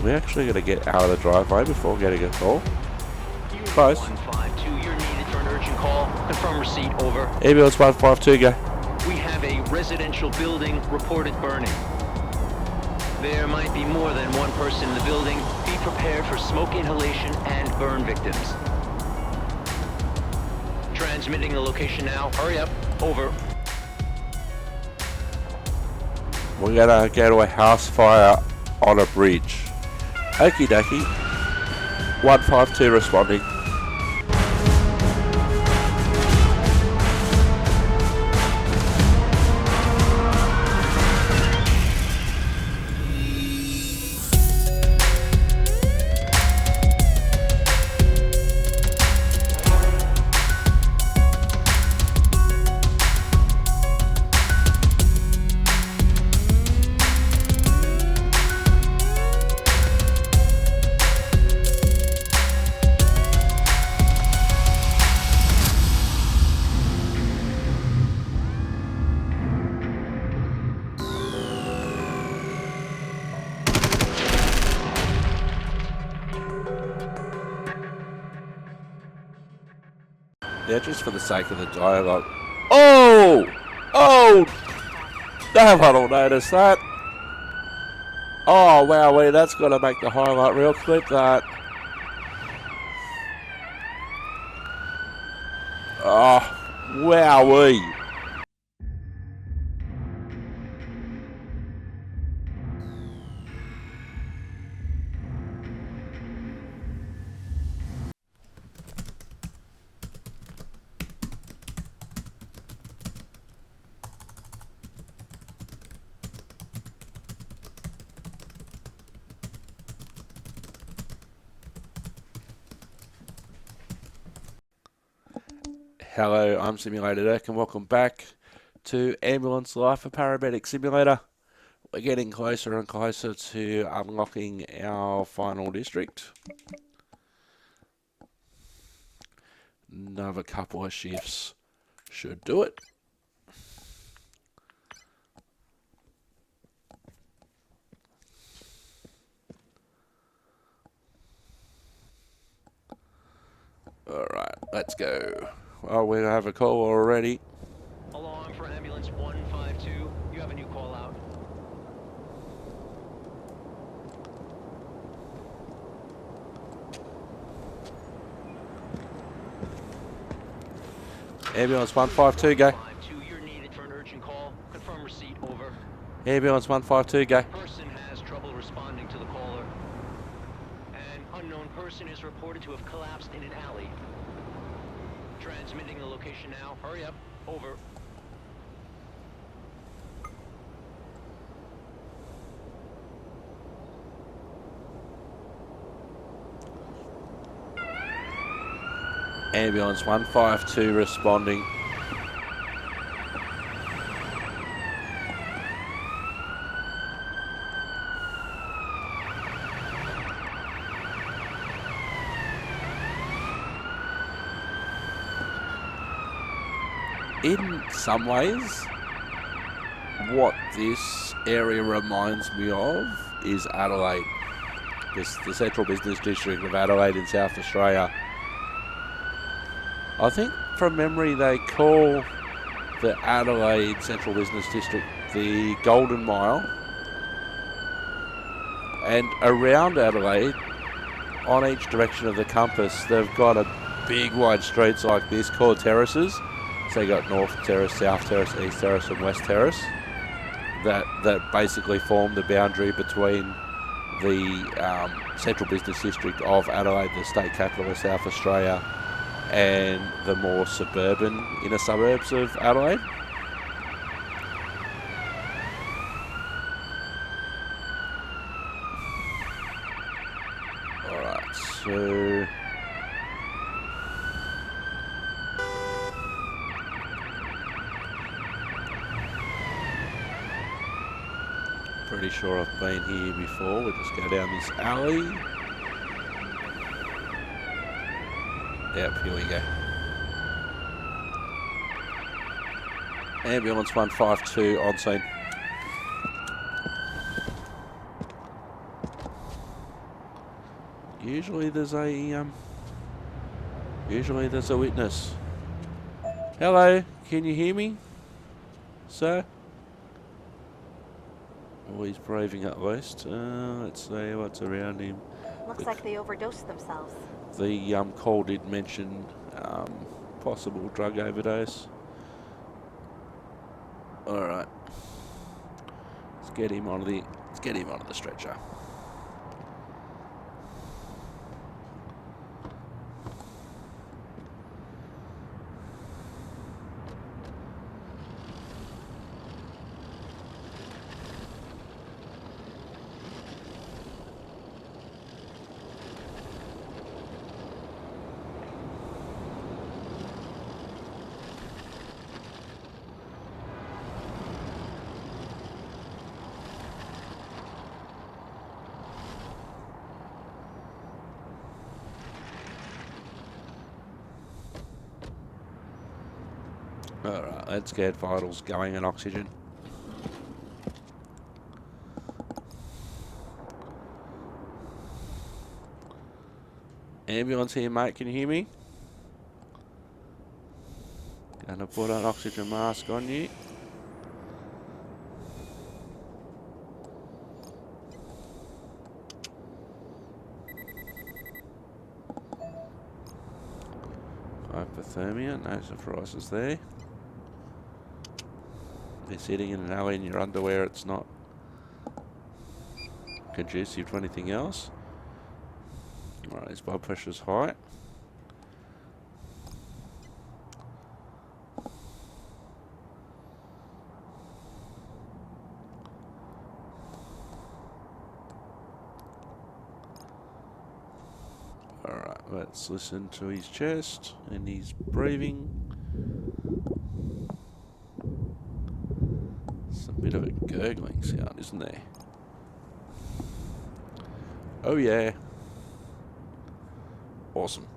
We're actually going to get out of the driveway before getting a call. Close. 152, you're needed for an urgent call. Confirm receipt, over. Ambulance 152, go. We have a residential building reported burning. There might be more than one person in the building. Be prepared for smoke inhalation and burn victims. Transmitting the location now. Hurry up. Over. We're going to go to a house fire on a bridge. Okie dokie. 152 responding. Yeah, just for the sake of the dialogue. Oh! Oh! No one will notice that. Oh, wow, that's got to make the highlight reel. Clip that. Oh, wowee. Hello, I'm Simulator Dirk and welcome back to Ambulance Life for Paramedic Simulator. We're getting closer and closer to unlocking our final district. Another couple of shifts should do it. Alright, let's go. Well, we have a call already. Alarm for ambulance 152. You have a new call out. Ambulance 152, go. 152, you're needed for an urgent call. Confirm receipt, over. Ambulance 152, go. Person has trouble responding to the caller. An unknown person is reported to have collapsed in an alley. Transmitting the location now. Hurry up. Over. Ambulance 152 responding. In some ways, what this area reminds me of is Adelaide. The Central Business District of Adelaide in South Australia. I think from memory they call the Adelaide Central Business District the Golden Mile. And around Adelaide, on each direction of the compass, they've got a big wide streets like this called terraces. So you got North Terrace, South Terrace, East Terrace and West Terrace that basically form the boundary between the Central Business District of Adelaide, the state capital of South Australia, and the more suburban inner suburbs of Adelaide. Alright, so pretty sure I've been here before. We'll just go down this alley. Yep, here we go. Ambulance 152 on scene. Usually there's a witness. Hello, can you hear me, sir? Oh, he's braving at least. Let's see what's around him. Looks like they overdosed themselves. The call did mention possible drug overdose. All right, let's get him onto the stretcher. Alright, let's get vitals going and oxygen. Ambulance here, mate, can you hear me? Gonna put an oxygen mask on you. Hypothermia, no surprises there. You're sitting in an alley in your underwear, it's not conducive to anything else. Alright, his blood pressure's high. Alright, let's listen to his chest and his breathing. It's a bit of a gurgling sound, isn't there? Oh yeah. Awesome.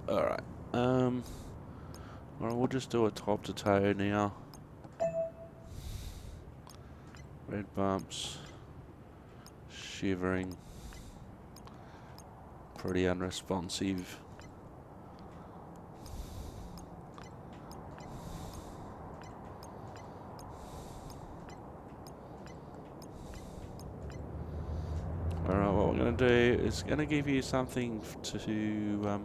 Alright. Well, we'll just do a top to toe now. Red bumps. Shivering. Pretty unresponsive. Alright, what we're going to do is going to give you something to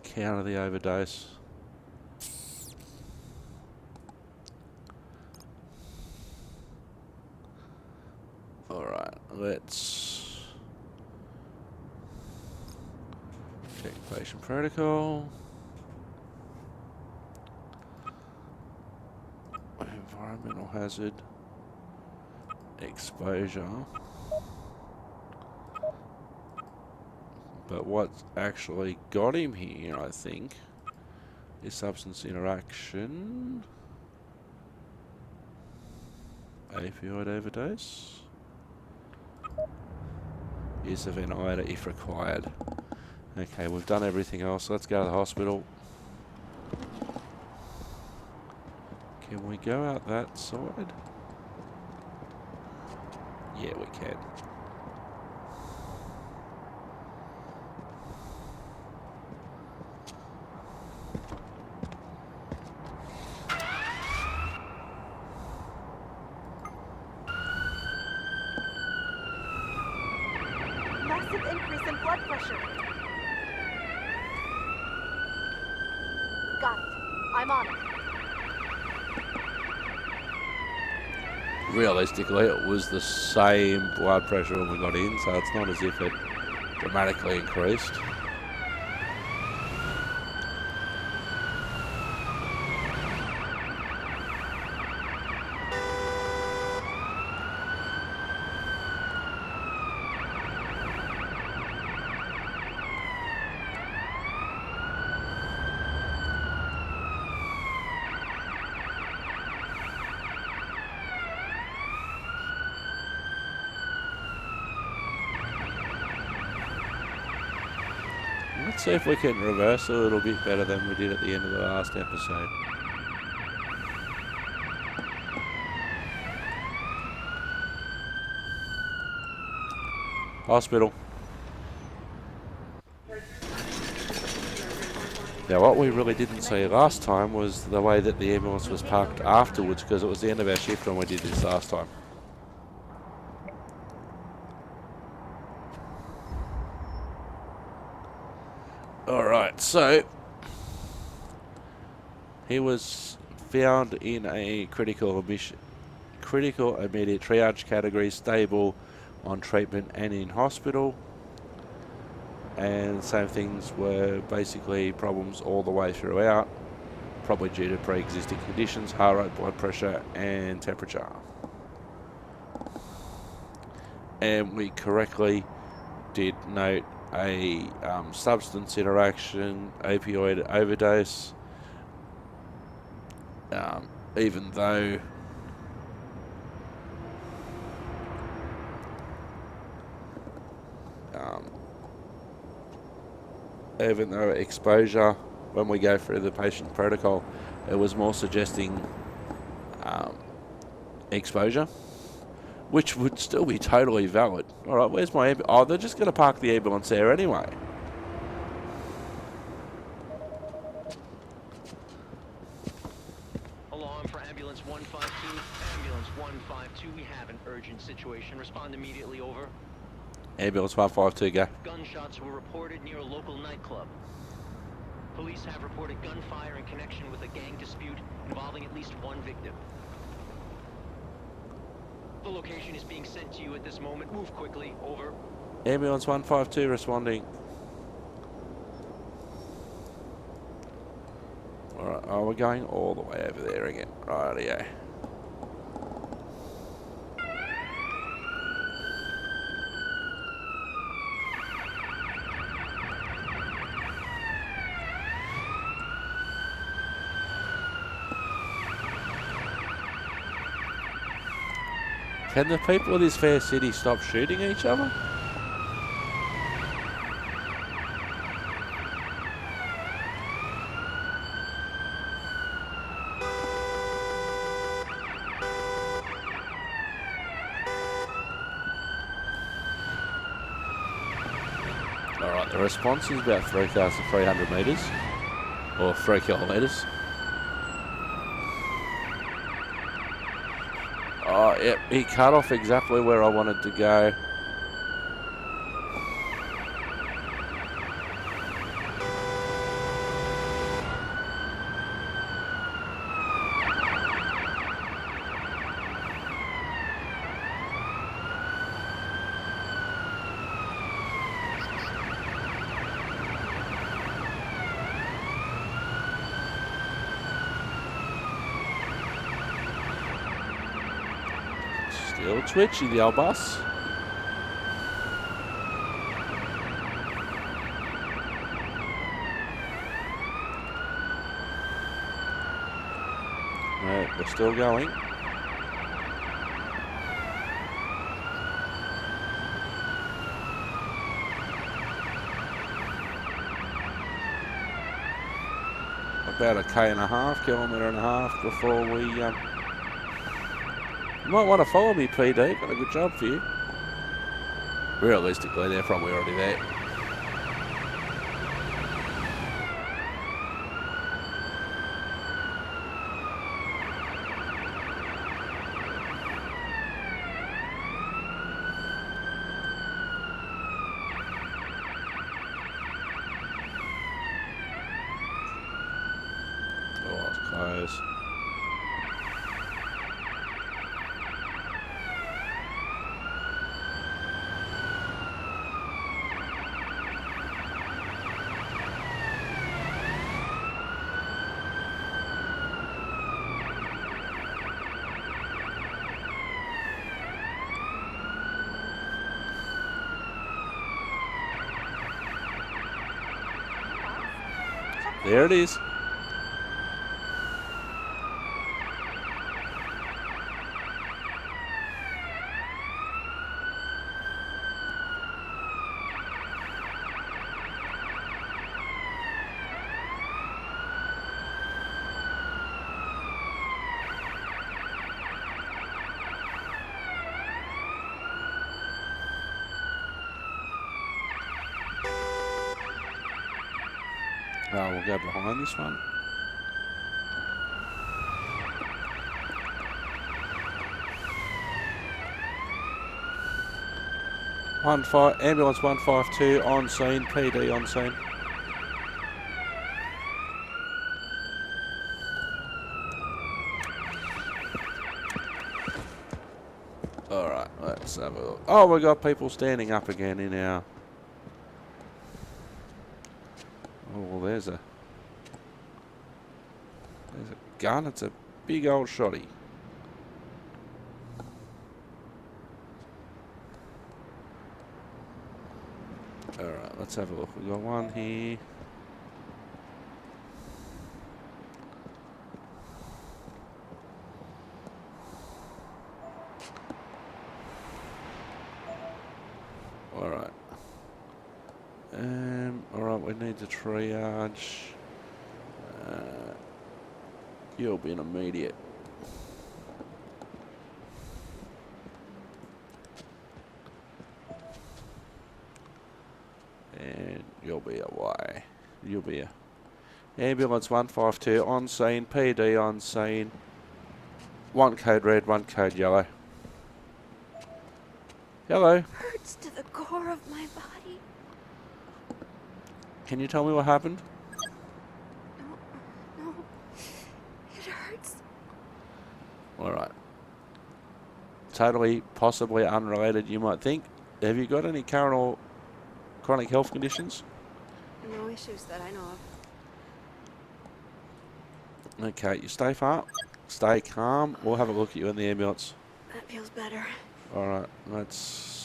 counter the overdose. Alright, let's check patient protocol. Environmental hazard. Exposure. But what's actually got him here, I think, is substance interaction. Opioid overdose. Use of ventilator if required. Okay, we've done everything else. Let's go to the hospital. Can we go out that side? Yeah, we can. Massive increase in blood pressure. Got it. I'm on it. Realistically, it was the same blood pressure when we got in, so it's not as if it dramatically increased. Let's see if we can reverse a little bit better than we did at the end of the last episode. Hospital. Now, what we really didn't see last time was the way that the ambulance was parked afterwards, because it was the end of our shift when we did this last time. Alright, so he was found in a critical immediate triage category, stable on treatment and in hospital. And same things were basically problems all the way throughout, probably due to pre-existing conditions, heart rate, blood pressure and temperature. And we correctly did note a substance interaction, opioid overdose, even though exposure, when we go through the patient protocol, it was more suggesting exposure, which would still be totally valid. Alright, where's my ambulance? Oh, they're just going to park the ambulance there anyway. Alarm for ambulance 152. Ambulance 152, we have an urgent situation. Respond immediately, over. Ambulance 152, go. Gunshots were reported near a local nightclub. Police have reported gunfire in connection with a gang dispute involving at least one victim. The location is being sent to you at this moment. Move quickly, over. Ambulance 152 responding. Alright, oh, we're going all the way over there again. Rightio. Can the people of this fair city stop shooting each other? Alright, the response is about 3,300 metres, or 3 kilometres. Oh, yep, he cut off exactly where I wanted to go. Still twitchy, the old bus. No, we're still going. About a kilometre and a half before we you might want to follow me, PD. Got a good job for you. Realistically, they're probably already there. Oh, it's close. There it is. We'll go behind this one. Ambulance 152 on scene, PD on scene. Alright, let's have a look. Oh, we got people standing up again in our... Oh, well, there's a gun. It's a big old shotty. Alright, let's have a look. We've got one here. Alright. Alright, we need to triage. You'll be an immediate. And you'll be a Y. You'll be a ambulance 152 on scene, PD on scene. One code red, one code yellow. Hello. Hurts to the core of my body. Can you tell me what happened? No. It hurts. Alright. Totally, possibly unrelated, you might think. Have you got any current or chronic health conditions? No issues that I know of. Okay, you stay calm. We'll have a look at you in the ambulance. That feels better. Alright, let's...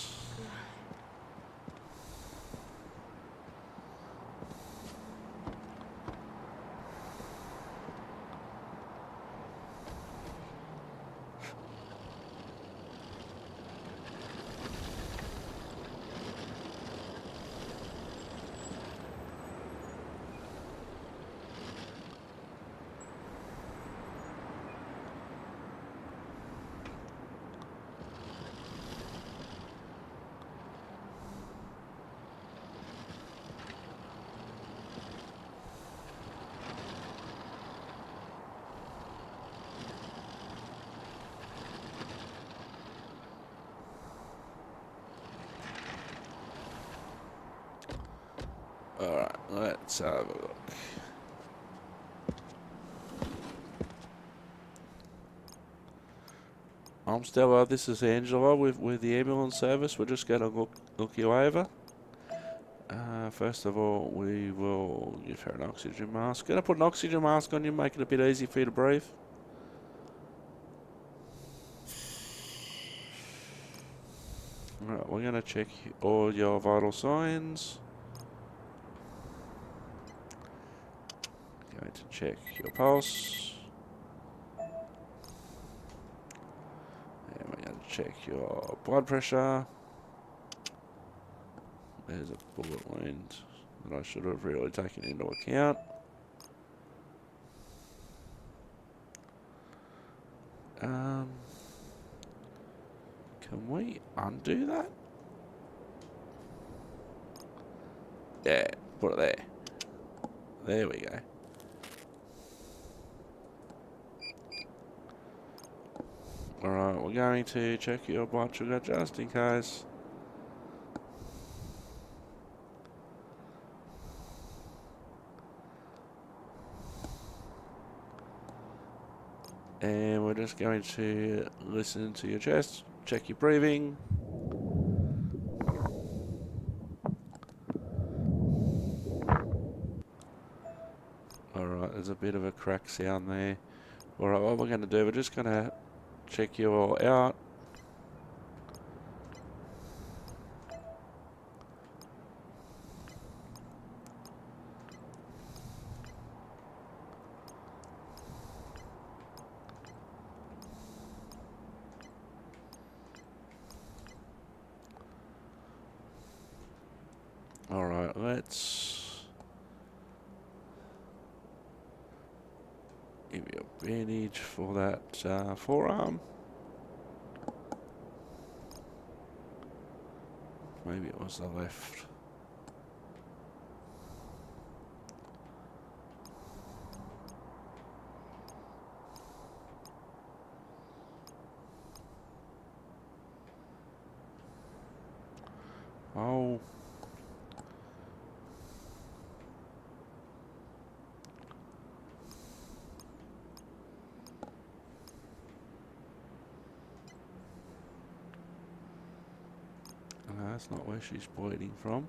Alright, let's have a look. I'm Stella, this is Angela with the ambulance service. We're just going to look you over. First of all, we will give her an oxygen mask. Going to put an oxygen mask on you, make it a bit easy for you to breathe. Alright, we're going to check all your vital signs. Going to check your pulse. And we're going to check your blood pressure. There's a bullet wound that I should have really taken into account. Can we undo that? Yeah, put it there. There we go. Alright, we're going to check your blood sugar just in case. And we're just going to listen to your chest, check your breathing. Alright, there's a bit of a crack sound there. Alright, what we're going to do, we're just going to check you all out. Alright, let's give you a bandage for that forearm. Maybe it was the left. Oh. No, that's not where she's bleeding from.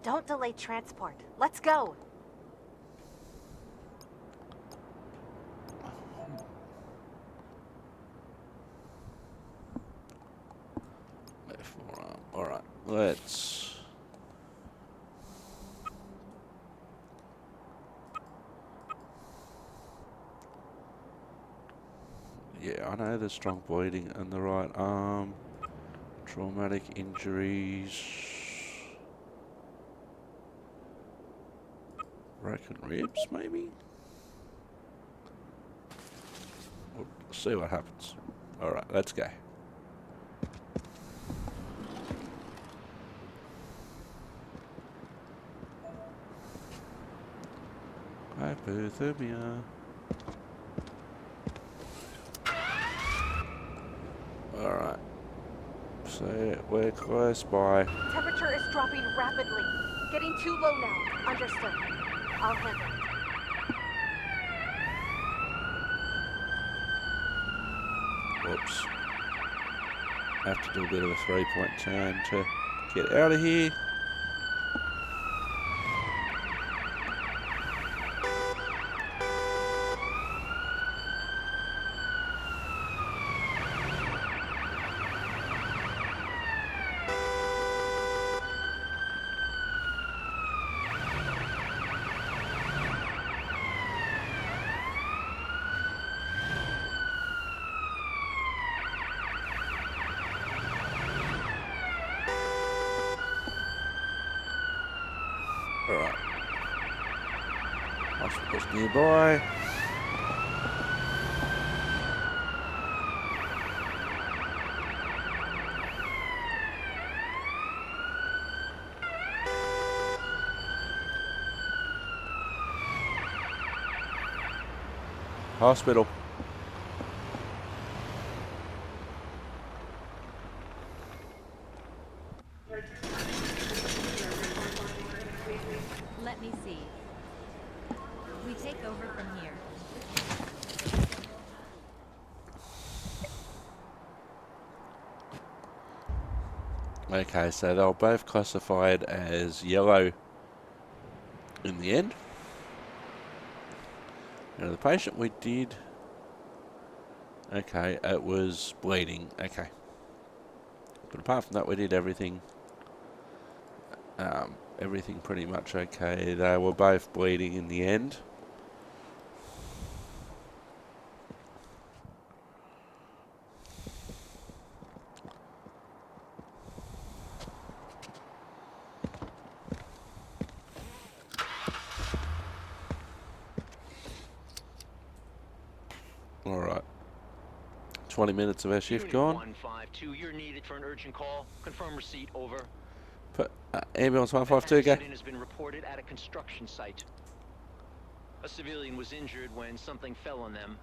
Don't delay transport. Let's go. Alright, let's... Yeah, I know there's strong bleeding in the right arm. Traumatic injuries. Broken ribs, maybe? We'll see what happens. Alright, let's go. Hypothermia. Alright. So, we're close by. Temperature is dropping rapidly. Getting too low now. Understood. I'll handle it. Whoops. I have to do a bit of a 3-point turn to get out of here. Alright. Hospital's nearby. Hospital. Let me see. We take over from here. Okay, so they were both classified as yellow in the end. Now the patient we did... Okay, it was bleeding. Okay. But apart from that, we did everything. Everything pretty much okay. They were both bleeding in the end. Alright. 20 minutes of our shift Unit gone. 152, you're needed for an urgent call. Confirm receipt, over. Put, ambulance An 152, go. accident has been reported at a construction site. A civilian was injured when something fell on them.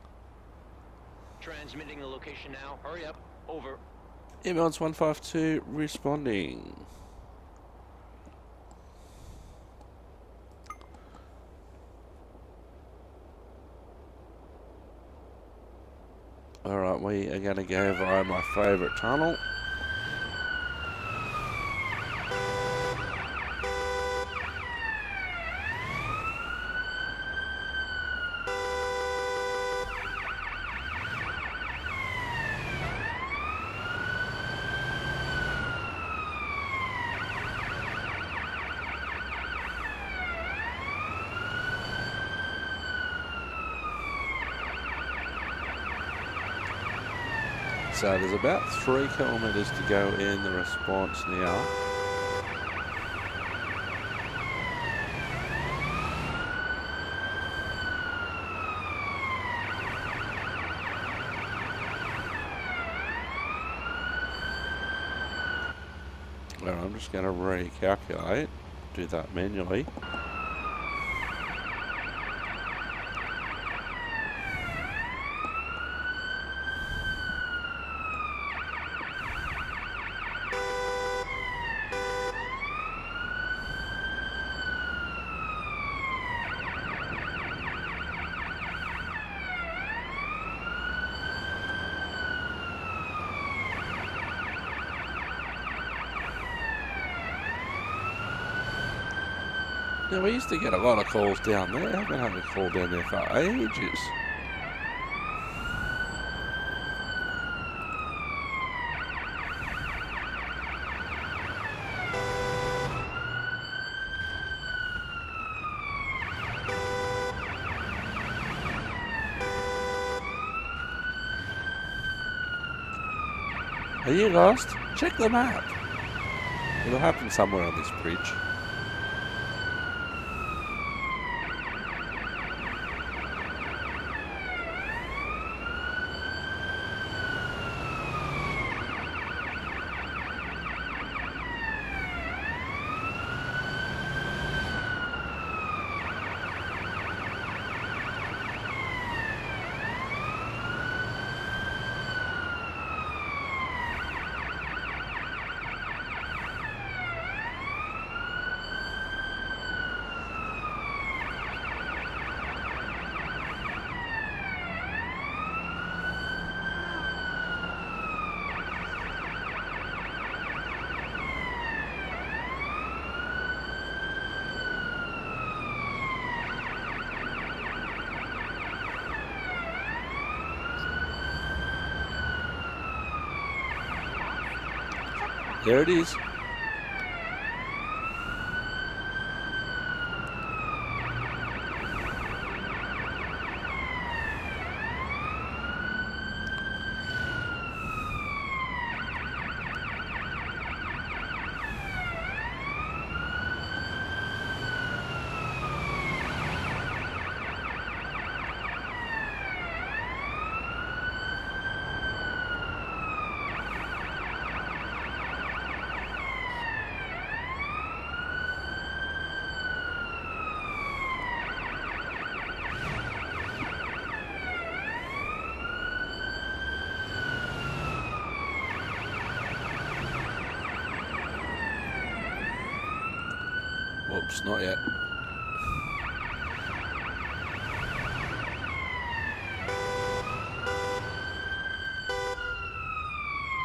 Transmitting the location now. Hurry up. Over. Ambulance 152 responding. Alright, we are going to go via my favourite tunnel. So there's about 3 kilometres to go in the response now. Well, I'm just going to recalculate, do that manually. Yeah, we used to get a lot of calls down there. I haven't had a call down there for ages. Are you lost? Check the map. It'll happen somewhere on this bridge. There it is. Oops, not yet.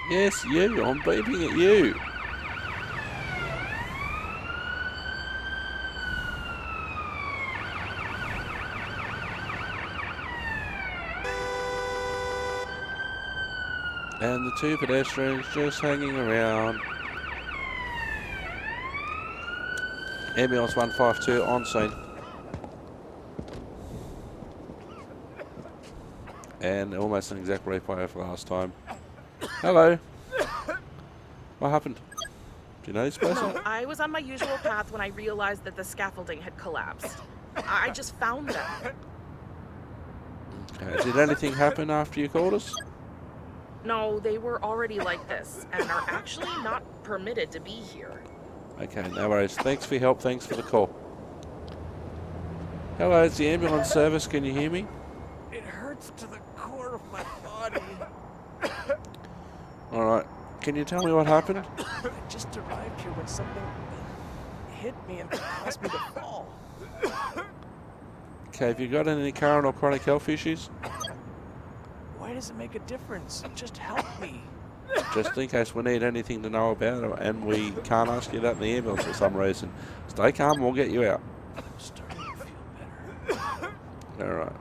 Yes, you. I'm beeping at you. And the 2 pedestrians just hanging around. Ambulance 152 on scene. And almost an exact replay of last time. Hello. What happened? Do you know this person? I was on my usual path when I realized that the scaffolding had collapsed. I just found them. Okay. Did anything happen after you called us? No, they were already like this, and are actually not permitted to be here. Okay, no worries. Thanks for your help. Thanks for the call. Hello, it's the ambulance service. Can you hear me? It hurts to the core of my body. Alright. Can you tell me what happened? I just arrived here when something hit me and caused me to fall. Okay, have you got any current or chronic health issues? Why does it make a difference? Just help me. Just in case we need anything to know about it and we can't ask you that in the ambulance for some reason. Stay calm, we'll get you out. I'm starting to feel better. Alright.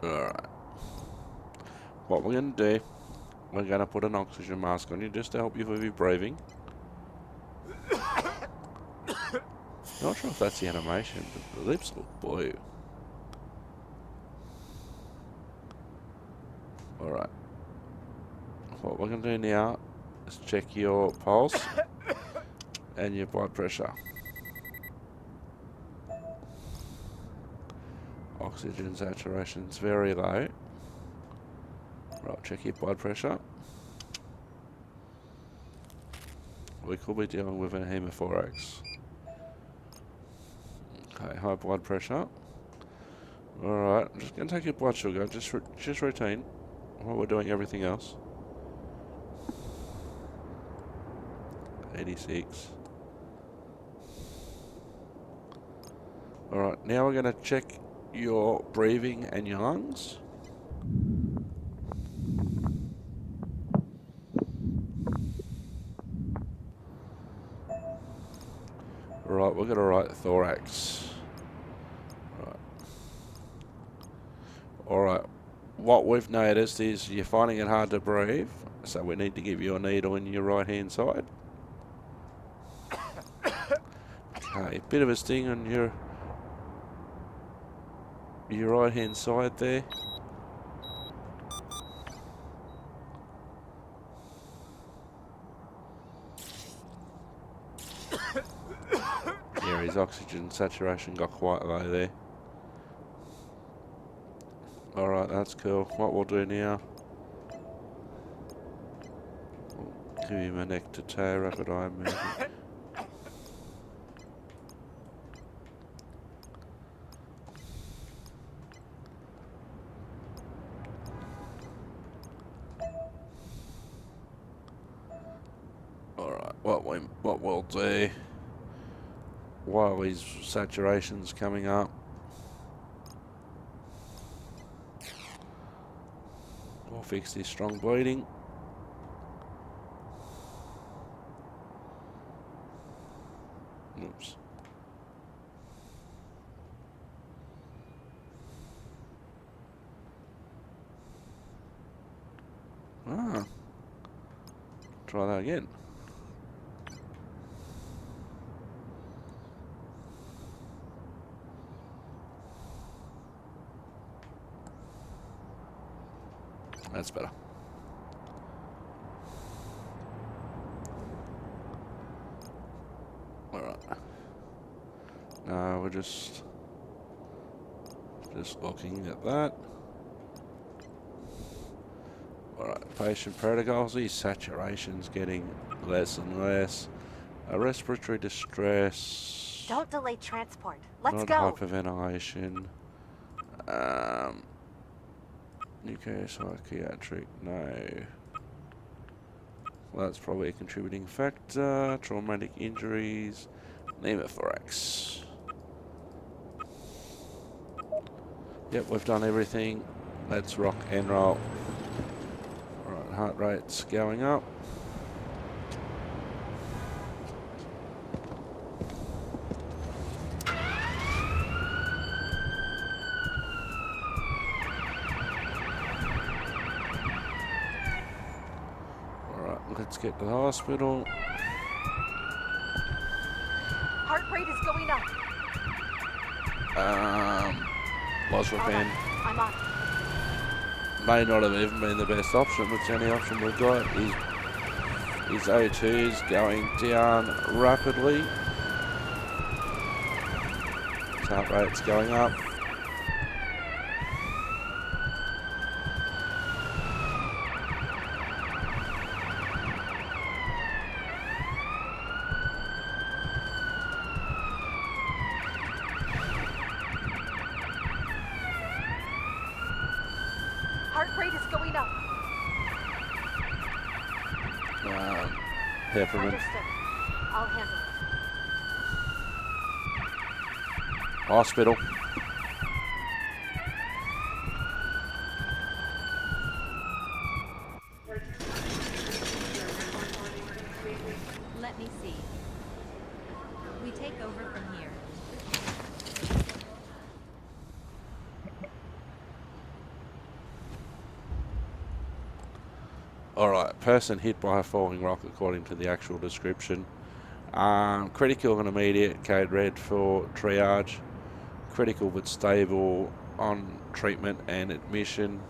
Alright. What we're going to do, we're going to put an oxygen mask on you just to help you with your breathing. Not sure if that's the animation, but the lips look blue. Alright. What we're going to do now is check your pulse and your blood pressure. Oxygen saturation's very low. Right, check your blood pressure. We could be dealing with a hemothorax. Okay, high blood pressure. Alright, I'm just going to take your blood sugar, just routine, while we're doing everything else. 86. Alright, now we're going to check your breathing and your lungs. Right, we've got a right thorax. Right. Alright, what we've noticed is you're finding it hard to breathe, so we need to give you a needle in your right hand side. Okay, a bit of a sting on your right hand side there. Yeah, his oxygen saturation got quite low there. Alright, that's cool. What we'll do now, we'll give him a neck to toe rapid eye movement. Alright, what we'll do while his saturation's coming up, we'll fix this strong bleeding. Oops. Ah. Try that again. That's better. Alright. Now we're just looking at that. Alright, patient protocols. His saturation's getting less and less. Respiratory distress. Don't delay transport. Let's Not go. hyperventilation. Nucleopsychiatric, no. Well, that's probably a contributing factor. Traumatic injuries. Pneumothorax. Yep, we've done everything. Let's rock and roll. Alright, heart rate's going up. Let's get to the hospital. Heart rate is going up. Losrapan I'm on. may not have even been the best option, but the only option we've got. His O2's going down rapidly. His heart rate's going up. Heart rate is going up. Peppermint. Understood. I'll handle it. Hospital. Let me see. We take over from here. Alright, person hit by a falling rock according to the actual description. Critical and immediate, code red for triage. Critical but stable on treatment and admission.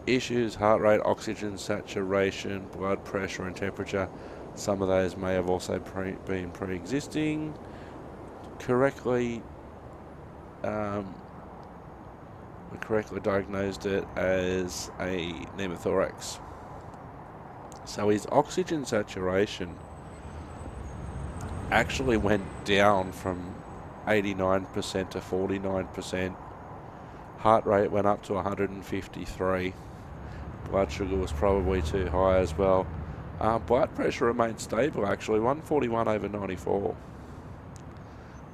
Issues, heart rate, oxygen saturation, blood pressure and temperature. Some of those may have also been pre-existing. We correctly diagnosed it as a pneumothorax. So his oxygen saturation actually went down from 89% to 49%. Heart rate went up to 153. Blood sugar was probably too high as well. Blood pressure remained stable actually, 141 over 94.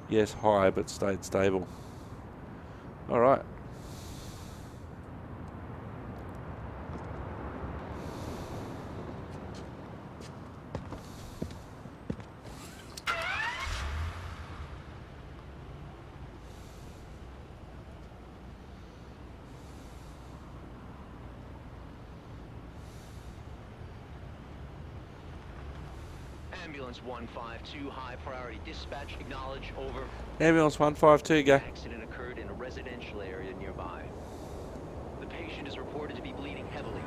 Yes, high, but stayed stable. Alright. Ambulance 152, high priority dispatch, acknowledge, over. Ambulance 152, go. Accident occurred in a residential area nearby. The patient is reported to be bleeding heavily.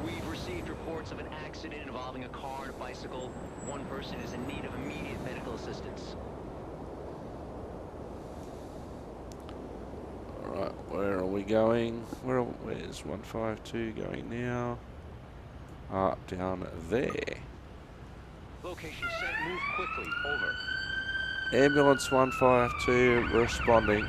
We've received reports of an accident involving a car and a bicycle. One person is in need of immediate medical assistance. Alright, where are we going? Where's 152 going now? Up, down there. Location set, move quickly, over. Ambulance 152 responding.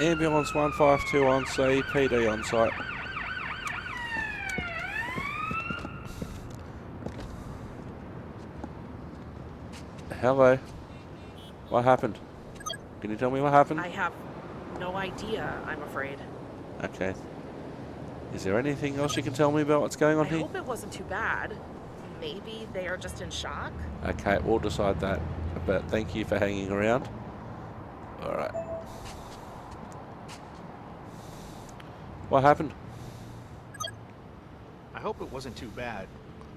Ambulance 152 on scene, PD on site. Hello. What happened? Can you tell me what happened? I have no idea, I'm afraid. Okay. Is there anything else you can tell me about what's going on I here? hope it wasn't too bad. Maybe they are just in shock? Okay, we'll decide that. But thank you for hanging around. Alright. What happened? I hope it wasn't too bad.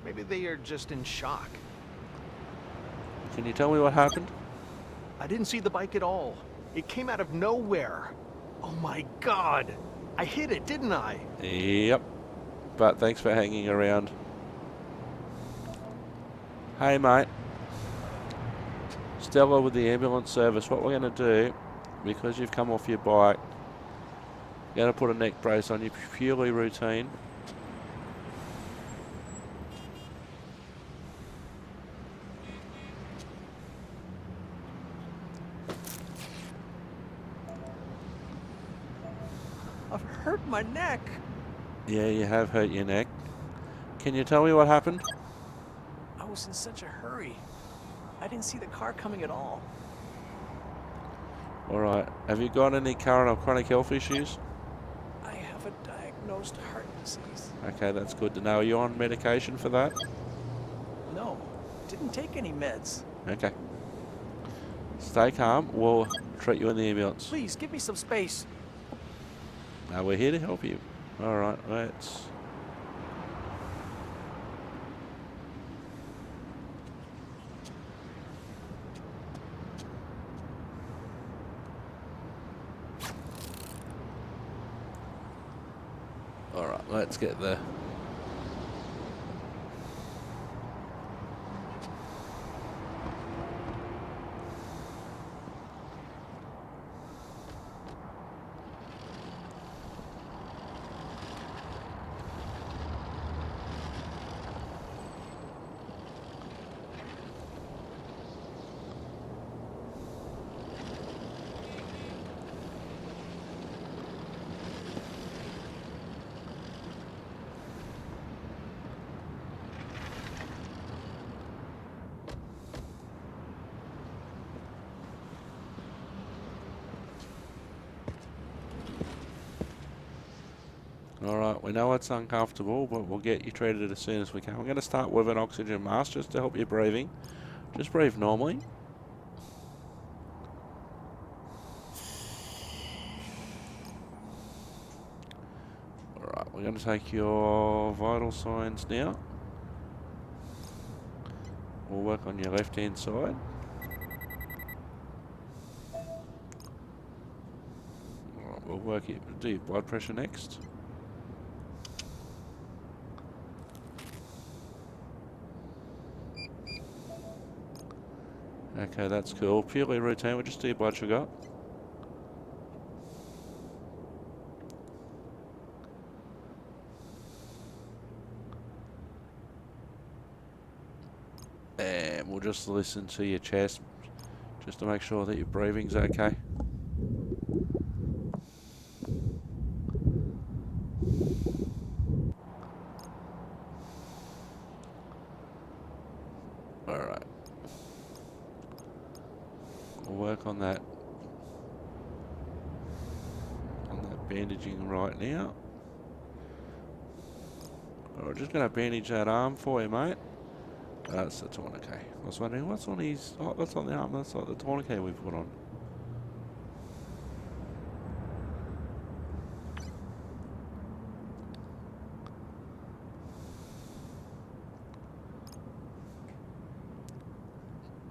Maybe they are just in shock. Can you tell me what happened? I didn't see the bike at all. It came out of nowhere. Oh my god! I hit it, didn't I? Yep. But thanks for hanging around. Hey mate. Stella with the ambulance service. What we're going to do, because you've come off your bike, you're going to put a neck brace on you, purely routine. I've hurt my neck. Yeah, you have hurt your neck. Can you tell me what happened? I was in such a hurry. I didn't see the car coming at all. Alright, have you got any current or chronic health issues? I have a diagnosed heart disease. Okay, that's good to know. Are you on medication for that? No, didn't take any meds. Okay. Stay calm. We'll treat you in the ambulance. Please, give me some space. No, we're here to help you. Alright, let's... Alright, let's get there. Alright, we know it's uncomfortable, but we'll get you treated as soon as we can. We're going to start with an oxygen mask just to help you breathing. Just breathe normally. Alright, we're going to take your vital signs now. We'll work on your left hand side. Alright, we'll do your blood pressure next. Okay, that's cool. Purely routine, we'll just do your blood sugar. And we'll just listen to your chest, just to make sure that your breathing's okay. Alright. We'll work on that bandaging right now. We're just going to bandage that arm for you, mate. That's the tourniquet. I was wondering what's on his... Oh, that's on the arm. That's like the tourniquet we put on.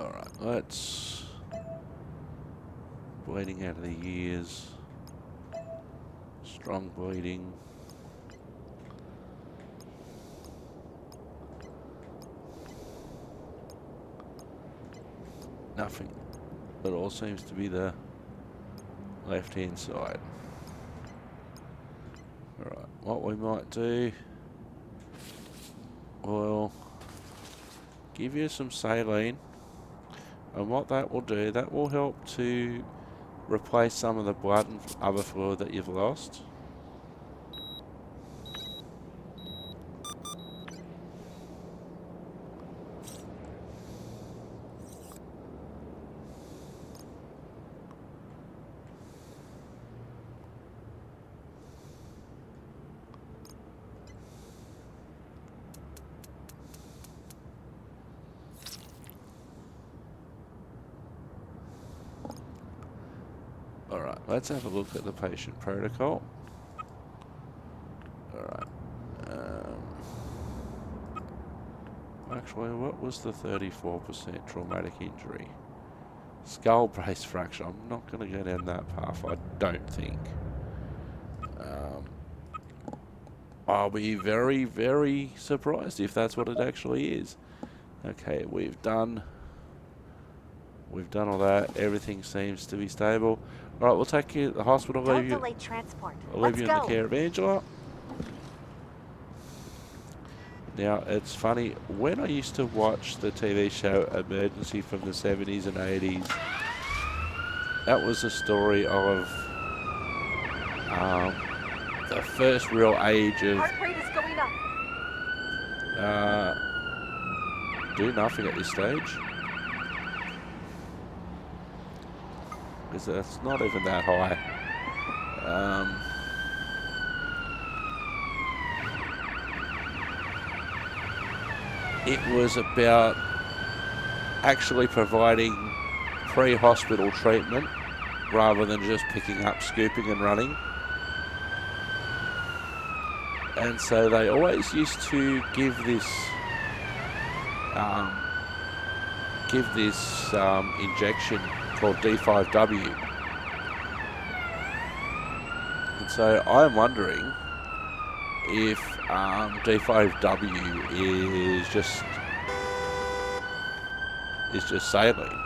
Alright, let's... Bleeding out of the ears. Strong bleeding. Nothing. It all seems to be the left hand side. Alright, what we might do, we'll give you some saline, and what that will do, that will help to replace some of the blood and other fluid that you've lost. Alright, let's have a look at the patient protocol. Actually, what was the 34% traumatic injury? Skull brace fracture. I'm not going to go down that path, I don't think. I'll be very, very surprised if that's what it actually is. Okay, we've done all that. Everything seems to be stable. All right, we'll take you to the hospital. Don't delay transport. I'll leave Let's you go. in the care of Angela. Now, it's funny, when I used to watch the TV show Emergency from the 70s and 80s, that was a story of the first real age of Heart rate is going up. do nothing at this stage. Because it's not even that high. It was about actually providing pre-hospital treatment rather than just picking up, scooping and running. And so they always used to give this injection called D5W. And so I'm wondering if D5W is just saline.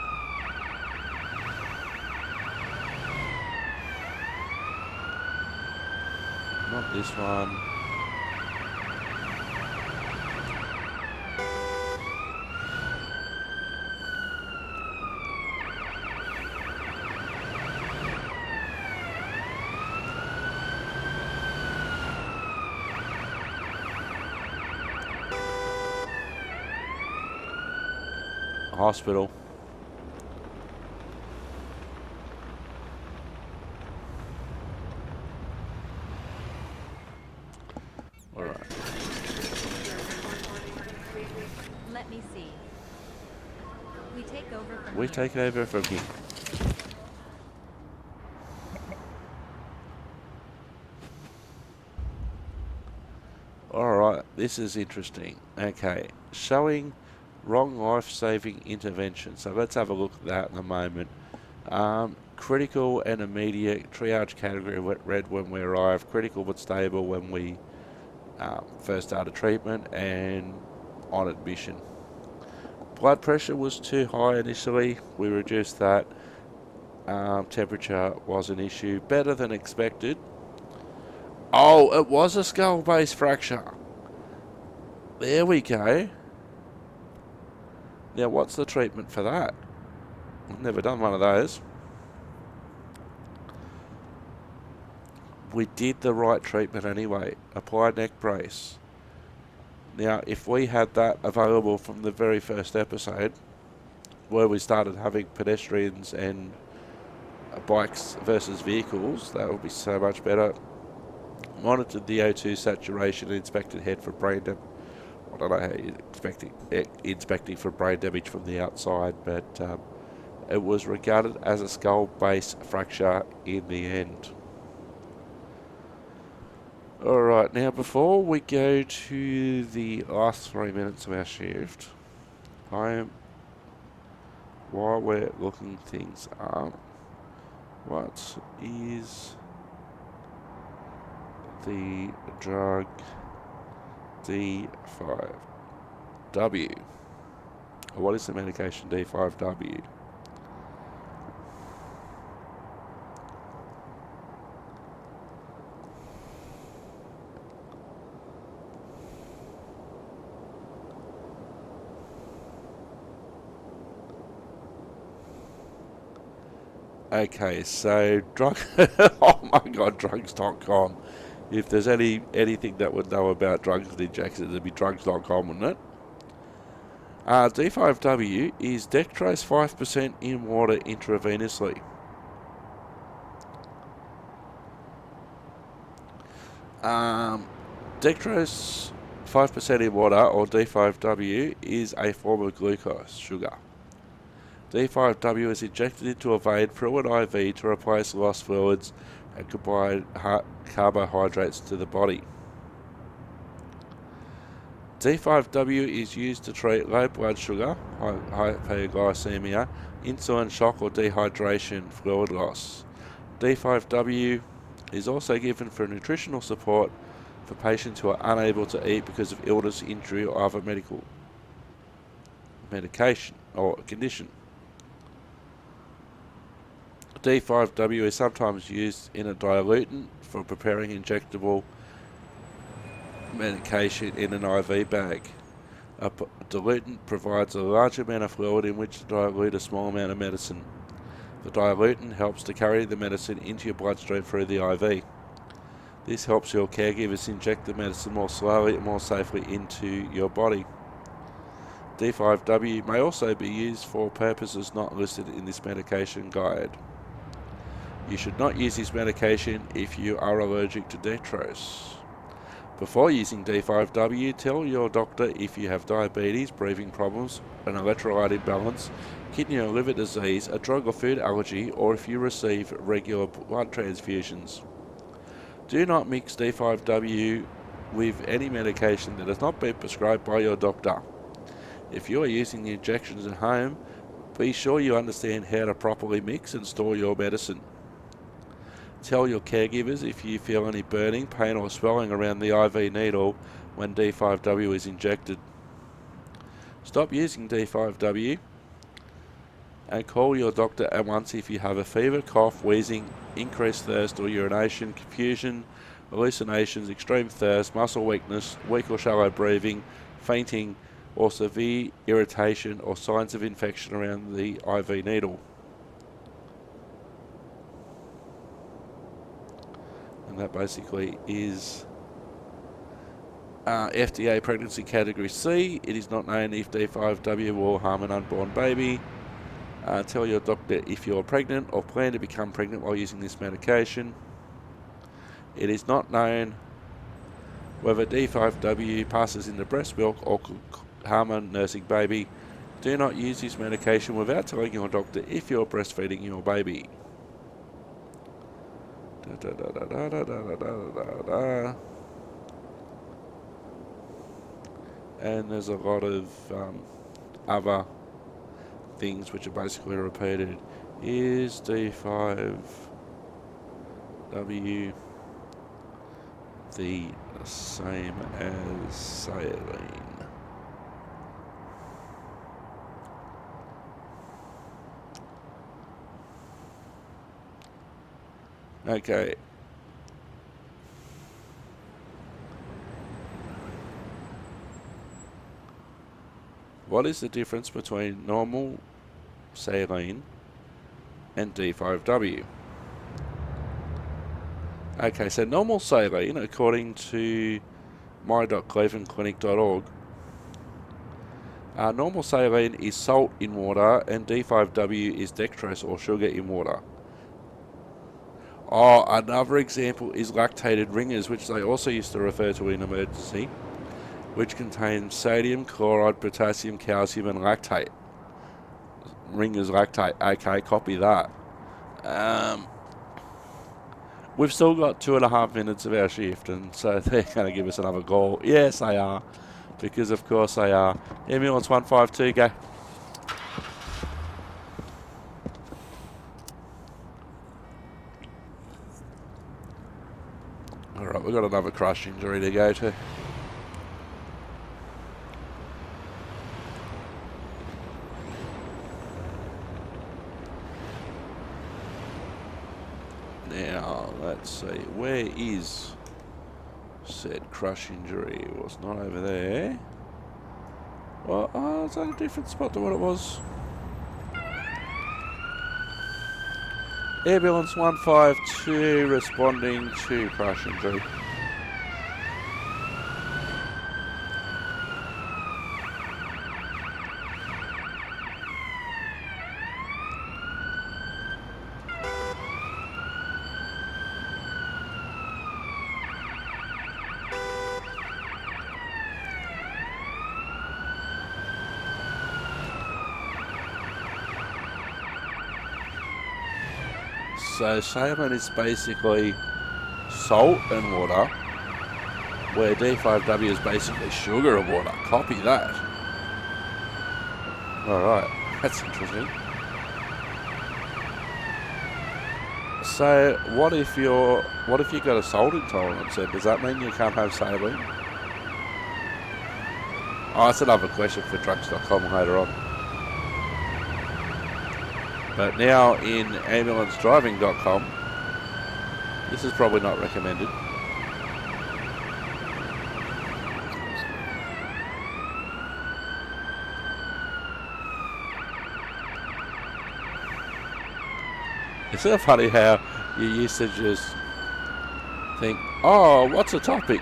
Not this one. Hospital. All right. Let me see. We take over from We here. take over from here. All right, this is interesting. Okay, showing wrong life-saving intervention. So let's have a look at that in a moment. Critical and immediate triage category red when we arrive. Critical but stable when we first started treatment and on admission. Blood pressure was too high initially. We reduced that. Temperature was an issue. Better than expected. Oh, it was a skull base fracture. There we go. Now, what's the treatment for that? I've never done one of those. We did the right treatment anyway. Apply neck brace. Now, if we had that available from the very first episode, where we started having pedestrians and bikes versus vehicles, that would be so much better. Monitored the O2 saturation and inspected head for brain damage. I don't know how you're inspecting for brain damage from the outside, but it was regarded as a skull base fracture in the end. Alright, now before we go to the last 3 minutes of our shift, while we're looking things up, what is the drug D5W? Or what is the medication D5W? Okay, so drug. Oh my God, drugs.com. If there's anything that would know about drugs and injections, it'd be drugs.com, wouldn't it? D5W is dextrose 5% in water intravenously. Dextrose 5% in water, or D5W, is a form of glucose sugar. D5W is injected into a vein through an IV to replace lost fluids and combine carbohydrates to the body. D5W is used to treat low blood sugar, hypoglycemia, insulin shock or dehydration, fluid loss. D5W is also given for nutritional support for patients who are unable to eat because of illness, injury or other medication or condition. D5W is sometimes used in a diluent for preparing injectable medication in an IV bag. A diluent provides a large amount of fluid in which to dilute a small amount of medicine. The diluent helps to carry the medicine into your bloodstream through the IV. This helps your caregivers inject the medicine more slowly and more safely into your body. D5W may also be used for purposes not listed in this medication guide. You should not use this medication if you are allergic to dextrose. Before using D5W, tell your doctor if you have diabetes, breathing problems, an electrolyte imbalance, kidney or liver disease, a drug or food allergy, or if you receive regular blood transfusions. Do not mix D5W with any medication that has not been prescribed by your doctor. If you are using the injections at home, be sure you understand how to properly mix and store your medicine. Tell your caregivers if you feel any burning, pain or swelling around the IV needle when D5W is injected. Stop using D5W and call your doctor at once if you have a fever, cough, wheezing, increased thirst or urination, confusion, hallucinations, extreme thirst, muscle weakness, weak or shallow breathing, fainting or severe irritation or signs of infection around the IV needle. That basically is FDA pregnancy category C. It is not known if D5W will harm an unborn baby. Tell your doctor if you're pregnant or plan to become pregnant while using this medication. It is not known whether D5W passes into breast milk or could harm a nursing baby. Do not use this medication without telling your doctor if you're breastfeeding your baby. And there's a lot of other things which are basically repeated. Is D5W the same as saline? Okay. What is the difference between normal saline and D5W? Okay, so normal saline, according to my.clevelandclinic.org, normal saline is salt in water and D5W is dextrose or sugar in water. Oh, another example is lactated ringers, which they also used to refer to in emergency, which contain sodium, chloride, potassium, calcium, and lactate. Ringers lactate. Okay, copy that. We've still got 2.5 minutes of our shift, and so they're going to give us another call. Yes, they are, because of course they are. Ambulance 152, go. Alright, we've got another crush injury to go to. Now, let's see, where is said crush injury? Well, it's not over there. Well, it's at a different spot to what it was. Ambulance 152 responding to crush injury. So saline is basically salt and water where D5W is basically sugar water. Copy that. Alright, that's interesting. So, what if you got a salt intolerance? Then does that mean you can't have saline? Oh, that's another question for drugs.com later on. But now in ambulanceDriving.com, this is probably not recommended. It's so funny how you used to just think, oh, what's the topic?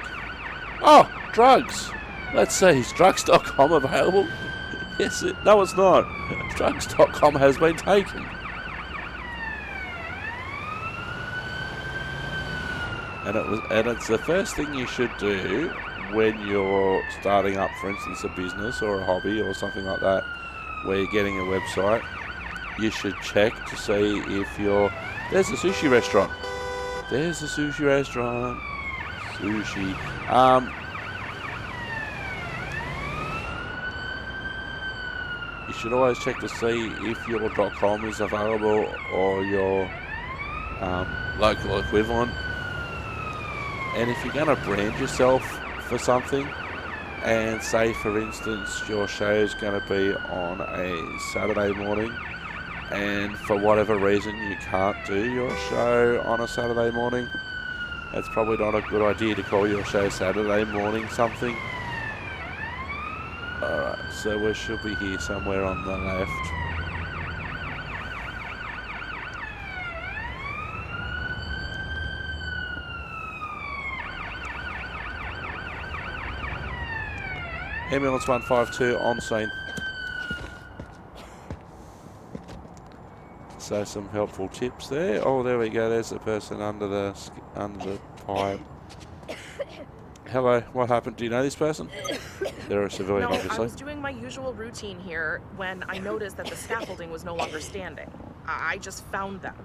Oh, drugs. Let's see, is drugs.com available? Yes, no, it's not. Drugs.com has been taken. And it's the first thing you should do when you're starting up, for instance, a business or a hobby or something like that, where you're getting a website. You should check to see if there's a sushi restaurant. There's a sushi restaurant. Sushi. You should always check to see if your .com is available or your local equivalent. And if you're going to brand yourself for something, and say for instance your show is going to be on a Saturday morning, and for whatever reason you can't do your show on a Saturday morning, it's probably not a good idea to call your show Saturday morning something. Alright, so we should be here somewhere on the left. Ambulance 152 on scene. So some helpful tips there. Oh, there we go. There's the person under the pipe. Hello, what happened? Do you know this person? They're a civilian, No, obviously. I was doing my usual routine here when I noticed that the scaffolding was no longer standing. I just found them.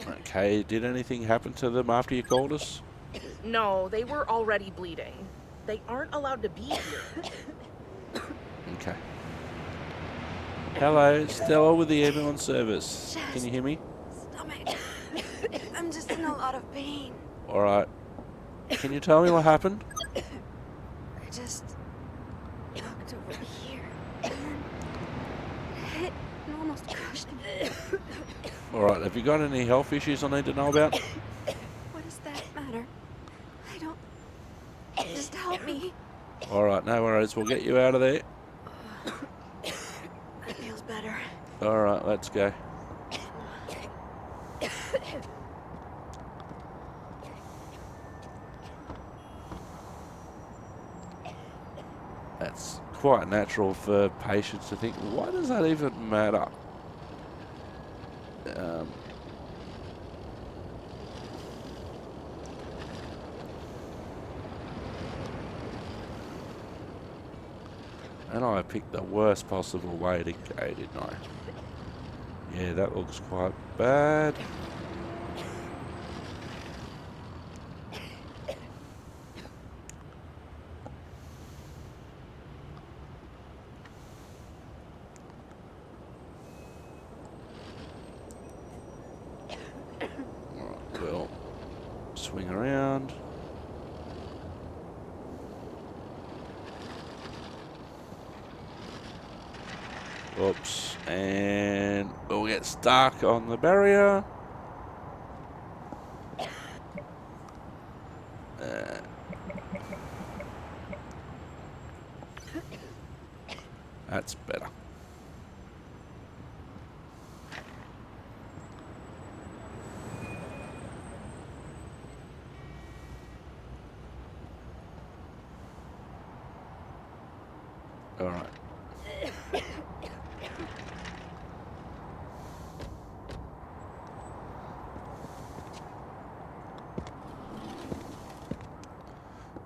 Okay, did anything happen to them after you called us? No, they were already bleeding. They aren't allowed to be here. Okay. Hello, Stella with the ambulance service. Can you hear me? Stomach. I'm just in a lot of pain. Alright. Can you tell me what happened? I just knocked over here and then hit and almost crushed me. Alright, have you got any health issues I need to know about? What does that matter? I don't... Just help me. Alright, no worries. We'll get you out of there. That feels better. Alright, let's go. That's quite natural for patients to think, why does that even matter? And I picked the worst possible way to go, didn't I? Yeah, that looks quite bad. Alright, we'll swing around. Oops, and we'll get stuck on the barrier. That's better. All right.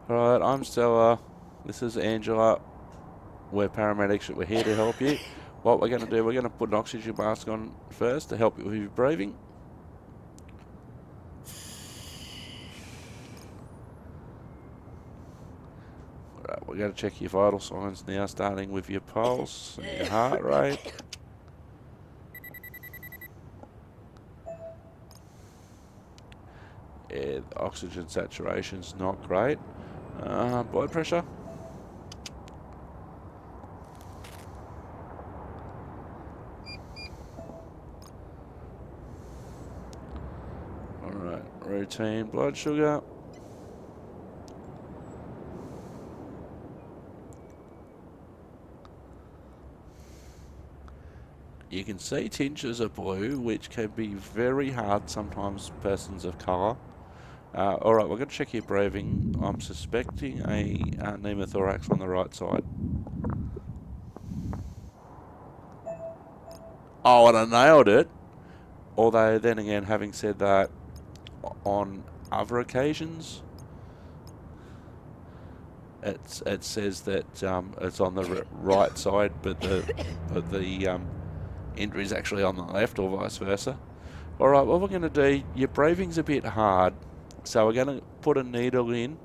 Alright, I'm Stella. This is Angela. We're paramedics. We're here to help you. What we're going to do, we're going to put an oxygen mask on first to help you with your breathing. we're going to check your vital signs now, starting with your pulse and your heart rate. Yeah, the oxygen saturation's not great. Blood pressure. Alright, routine blood sugar. You can see tinges of blue, which can be very hard sometimes persons of colour. Alright, we're going to check your breathing. I'm suspecting a pneumothorax on the right side. Oh, and I nailed it. Although, then again, having said that, on other occasions, it says that it's on the right side, but the injury is actually on the left, or vice versa. Alright, what we're going to do, your breathing's a bit hard, so we're going to put a needle in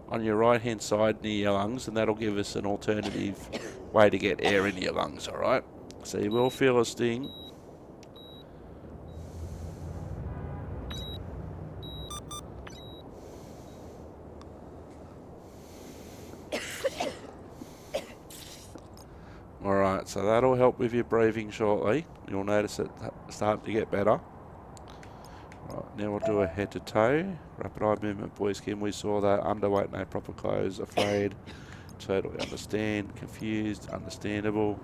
on your right hand side near your lungs, and that'll give us an alternative way to get air into your lungs, alright? So you will feel a sting. Alright, so that'll help with your breathing shortly. You'll notice it starting to get better. Right, now we'll do a head to toe. Rapid eye movement, boy skin. We saw that. Underweight, no proper clothes. Afraid, totally understand. Confused, understandable.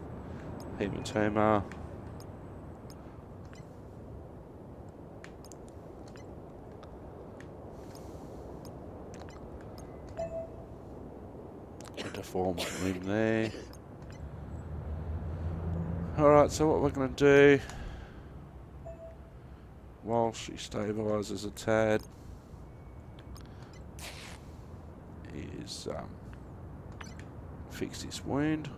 Hematoma. Deformed limb there. Alright, so what we're going to do, while she stabilises a tad, is fix this wound.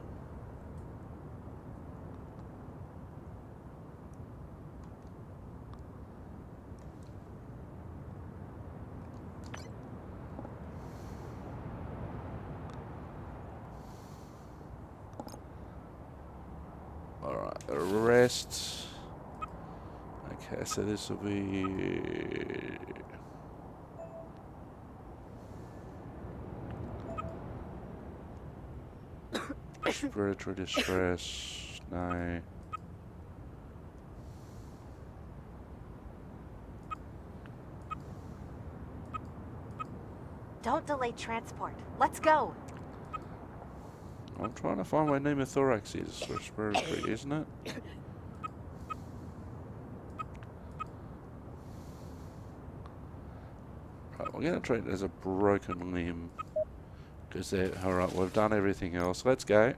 Alright, the rest. Okay, so this will be respiratory distress. No. Don't delay transport. Let's go. I'm trying to find where pneumothorax is. Respiratory, isn't it? Right, we're going to treat it as a broken limb. Because alright, we've done everything else. Let's go.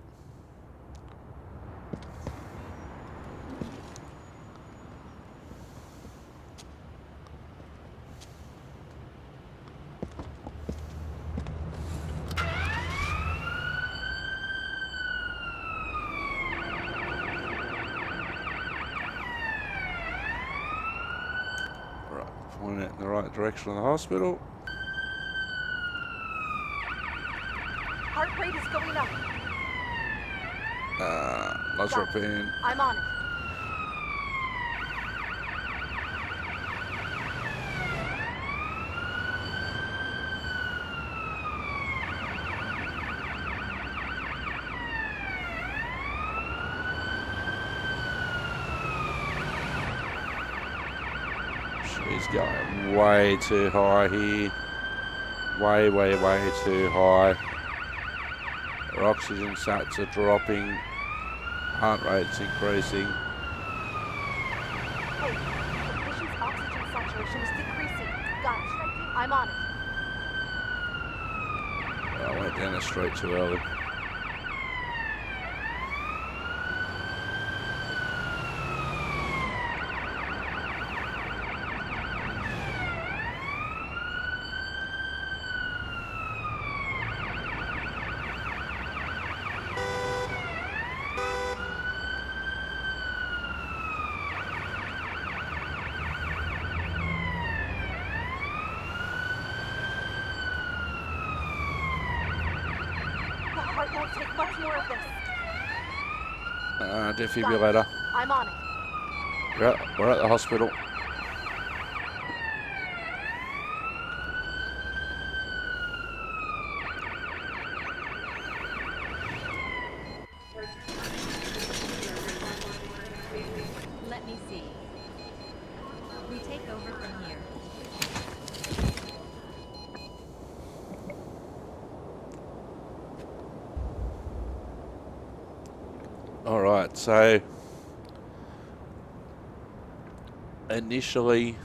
Pointing it in the right direction of the hospital. Heart rate is going up. Lozapine. I'm on it. She's going way too high here. Way, way, way too high. Her oxygen sats are dropping. Heart rate's increasing. Hey, the patient's oxygen saturation is decreasing. Got it. I'm on it. I went down the street too early. It'll take much more of this. Defibrillator. I'm on it. We're at the hospital. Let me see. We take over from here. Alright, so initially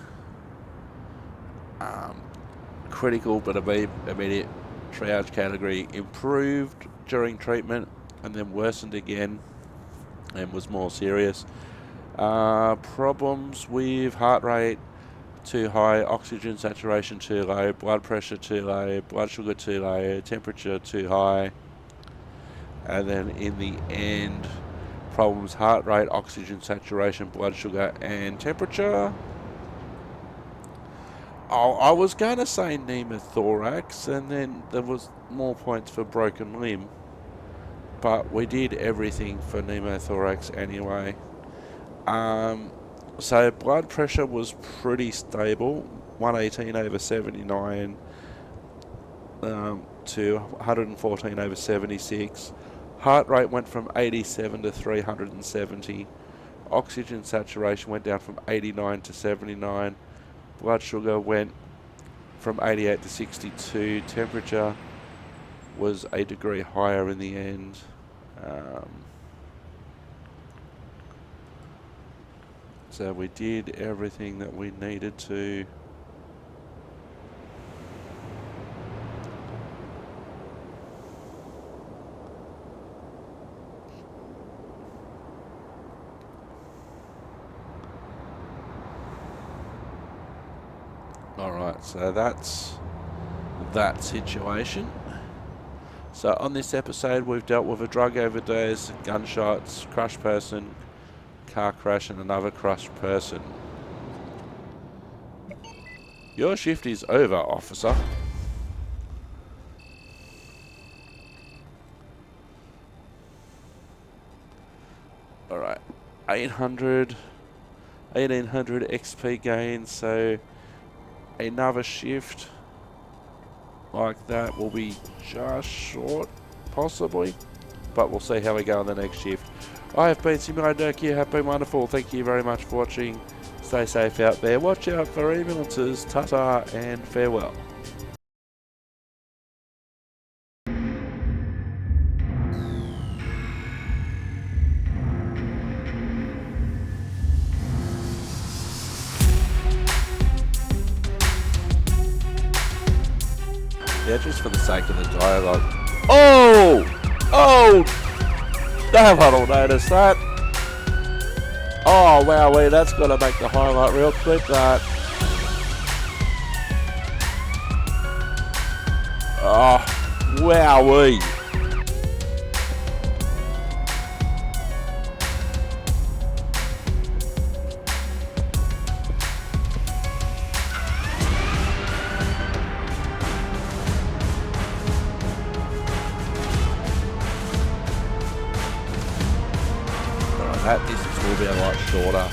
critical but immediate triage category, improved during treatment and then worsened again and was more serious. Problems with heart rate too high, oxygen saturation too low, blood pressure too low, blood sugar too low, temperature too high, and then in the end problems heart rate, oxygen saturation, blood sugar and temperature. Oh, I was going to say pneumothorax and then there was more points for broken limb, but we did everything for pneumothorax anyway. So blood pressure was pretty stable, 118/79 to 114/76. Heart rate went from 87 to 370. Oxygen saturation went down from 89 to 79. Blood sugar went from 88 to 62. Temperature was a degree higher in the end. So we did everything that we needed to. Alright, so that's that situation. So on this episode we've dealt with a drug overdose, gunshots, crushed person, car crash and another crushed person. Your shift is over, officer. Alright, 1800 XP gain, so another shift like that will be just short, possibly, but we'll see how we go on the next shift. I have been Simulator, you have been wonderful, thank you very much for watching, stay safe out there, watch out for ambulances, ta-ta and farewell. Yeah, just for the sake of the dialogue. Oh! Oh! Damn, I don't notice that. Oh, wowee, that's got to make the highlight real quick, that. Oh, wowee. That distance will be a lot shorter.